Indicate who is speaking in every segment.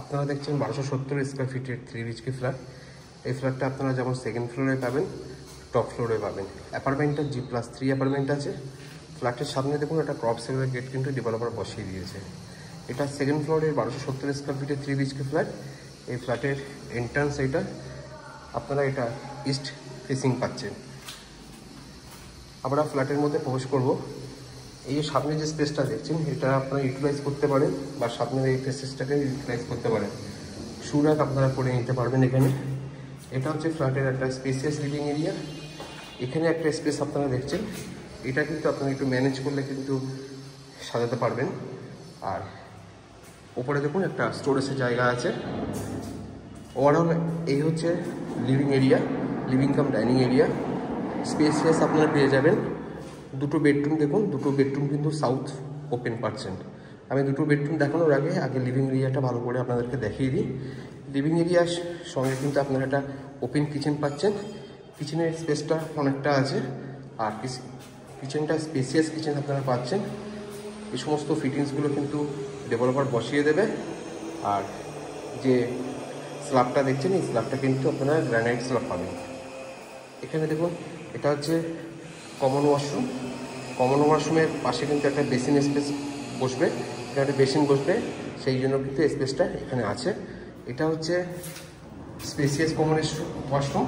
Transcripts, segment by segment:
Speaker 1: আপনারা দেখছেন 1270 স্কয়ার ফিটের 3 BHK ফ্ল্যাট। এই ফ্ল্যাটটা আপনারা যেমন সেকেন্ড ফ্লোরে পাবেন, টপ ফ্লোরে পাবেন। অ্যাপার্টমেন্টটা G+3 অ্যাপার্টমেন্ট আছে। ফ্ল্যাটের সামনে দেখুন একটা ক্রপ সেগুলার গেট কিন্তু ডেভেলপার বসিয়ে দিয়েছে। এটা সেকেন্ড ফ্লোরের 1270 স্কয়ার ফিটের 3 BHK ফ্ল্যাট। এই ফ্ল্যাটের এন্ট্রান্স এটা, আপনারা এটা ইস্ট ফেসিং পাচ্ছেন। আমরা ফ্ল্যাটের মধ্যে প্রবেশ করব। এই যে সামনে যে স্পেসটা দেখছেন, এটা আপনারা ইউটিলাইজ করতে পারেন বা সামনের এই স্পেসটাকে ইউটিলাইজ করতে পারেন। সুরাক আপনারা করে নিতে পারবেন এখানে। এটা হচ্ছে ফ্ল্যাটের একটা স্পেসিয়াস লিভিং এরিয়া। এখানে একটা স্পেস আপনারা দেখছেন, এটা কিন্তু আপনারা একটু ম্যানেজ করলে কিন্তু সাজাতে পারবেন। আর ওপরে দেখুন একটা স্টোরেজের জায়গা আছে। ওভারঅল এই হচ্ছে living area, living cum dining area. Spacious আপনারা পেয়ে যাবেন। দুটো বেডরুম দেখুন, দুটো বেডরুম কিন্তু সাউথ ওপেন পাচ্ছেন। আমি দুটো বেডরুম দেখানোর আগে লিভিং এরিয়াটা ভালো করে আপনাদেরকে দেখিয়ে দিই। লিভিং এরিয়ার সঙ্গে কিন্তু আপনারা একটা ওপেন কিচেন পাচ্ছেন। কিচেনের স্পেসটা অনেকটা আছে, আর কিচেনটা স্পেসিয়াস কিচেন আপনারা পাচ্ছেন। এই সমস্ত ফিটিংসগুলো কিন্তু ডেভেলপার বসিয়ে দেবে। আর যে স্ল্যাবটা দেখছেন, এই স্ল্যাবটা কিন্তু আপনারা গ্রানাইট স্ল্যাব পাবেন। এখানে দেখুন, এটা হচ্ছে কমন ওয়াশরুম। কমন ওয়াশরুমের পাশে কিন্তু একটা বেসিন স্পেস বসবে, এটা একটা বেসিন বসবে, সেই জন্য কিন্তু স্পেসটা এখানে আছে। এটা হচ্ছে স্পেসিয়াস কমন ওয়াশরুম।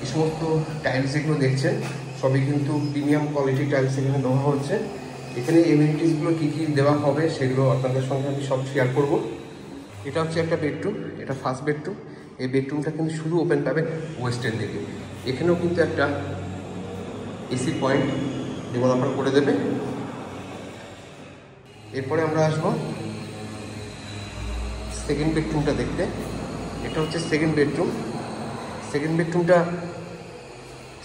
Speaker 1: এই সমস্ত টাইলস যেগুলো দেখছেন সবই কিন্তু প্রিমিয়াম কোয়ালিটি টাইলস এখানে দেওয়া হচ্ছে। এখানে এমিনিটিসগুলো কী কী দেওয়া হবে সেগুলো আপনাদের সঙ্গে আমি সব শেয়ার করব। এটা হচ্ছে একটা বেডরুম, এটা ফার্স্ট বেডরুম। এই বেডরুমটা কিন্তু শুধু ওপেন পাবেন ওয়েস্টের দিকে। এখানেও কিন্তু একটা এসি পয়েন্ট ডেভেলপার করে দেবে। এরপরে আমরা আসবো সেকেন্ড বেডরুমটা দেখতে। এটা হচ্ছে সেকেন্ড বেডরুম। সেকেন্ড বেডরুমটা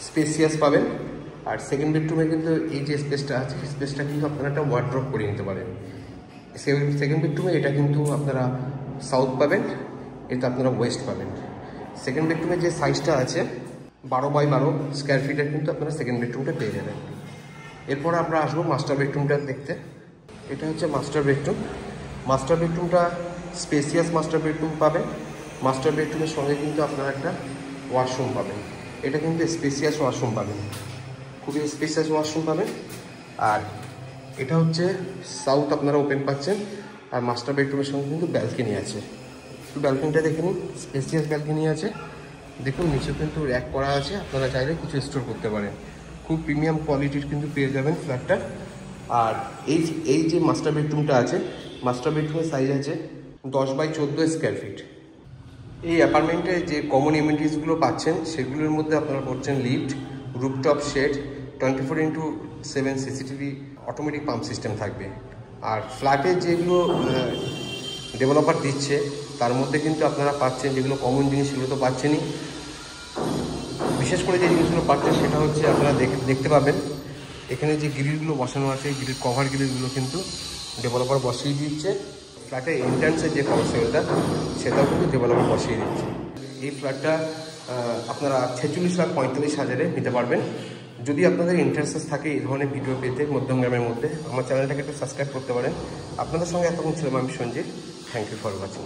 Speaker 1: স্পেসিয়াস পাবেন। আর সেকেন্ড বেডরুমে কিন্তু এই যে স্পেসটা আছে, স্পেসটা কিন্তু আপনারা একটা ওয়ার্ড্রপ করে নিতে পারেন। সেকেন্ড বেডরুমে এটা কিন্তু আপনারা সাউথ পাবেন, এটা আপনারা ওয়েস্ট পাবেন। সেকেন্ড বেডরুমে যে সাইজটা আছে 12x12 স্কয়ার ফিটের কিন্তু আপনারা সেকেন্ড বেডরুমটা পেয়ে যাবেন। এরপর আমরা আসবো মাস্টার বেডরুমটা দেখতে। এটা হচ্ছে মাস্টার বেডরুম। মাস্টার বেডরুমটা স্পেসিয়াস মাস্টার বেডরুম পাবেন। মাস্টার বেডরুমের সঙ্গে কিন্তু আপনারা একটা ওয়াশরুম পাবেন। এটা কিন্তু স্পেসিয়াস ওয়াশরুম পাবেন, খুবই স্পেসিয়াস ওয়াশরুম পাবেন। আর এটা হচ্ছে সাউথ আপনারা ওপেন পাচ্ছেন। আর মাস্টার বেডরুমের সঙ্গে কিন্তু ব্যালকনি আছে। ব্যালকনিটা দেখে নিন, স্পেসিয়াস ব্যালকনি আছে। দেখুন নিচে কিন্তু র্যাক করা আছে, আপনারা চাইলে কিছু স্টোর করতে পারেন। খুব প্রিমিয়াম কোয়ালিটির কিন্তু পেয়ে যাবেন ফ্ল্যাটটা। আর এই যে মাস্টার বেডরুমটা আছে, মাস্টার বেডরুমের সাইজ আছে 10x14 স্কয়ার ফিট। এই অ্যাপার্টমেন্টে যে কমন এমিনিটিসগুলো পাচ্ছেন সেগুলোর মধ্যে আপনারা পাচ্ছেন lift, rooftop shade, 24x7 CCTV automatic pump system থাকবে। আর ফ্ল্যাটে যেগুলো ডেভেলপার দিচ্ছে তার মধ্যে কিন্তু আপনারা পাচ্ছেন যেগুলো কমন জিনিস, সেগুলো তো পাচ্ছেনই। বিশেষ করে যে জিনিসগুলো পাচ্ছেন সেটা হচ্ছে আপনারা দেখতে পাবেন এখানে যে গ্রিলগুলো বসানো আছে, গ্রিল কভার গ্রিলগুলো কিন্তু ডেভেলপার বসিয়ে দিচ্ছে। ফ্ল্যাটের এন্ট্রান্সের যে কমার্শিয়ালটা সেটাও কিন্তু ডেভেলপার বসিয়ে দিচ্ছে। এই ফ্ল্যাটটা আপনারা 46,45,000 নিতে পারবেন। যদি আপনাদের ইন্টারেস্ট থাকে এই ধরনের ভিডিও পেতে মধ্যমগ্রামের মধ্যে, আমার চ্যানেলটাকে একটু সাবস্ক্রাইব করতে পারেন। আপনাদের সঙ্গে এতক্ষণ ছিলাম আমি Sanjit. Thank you for watching.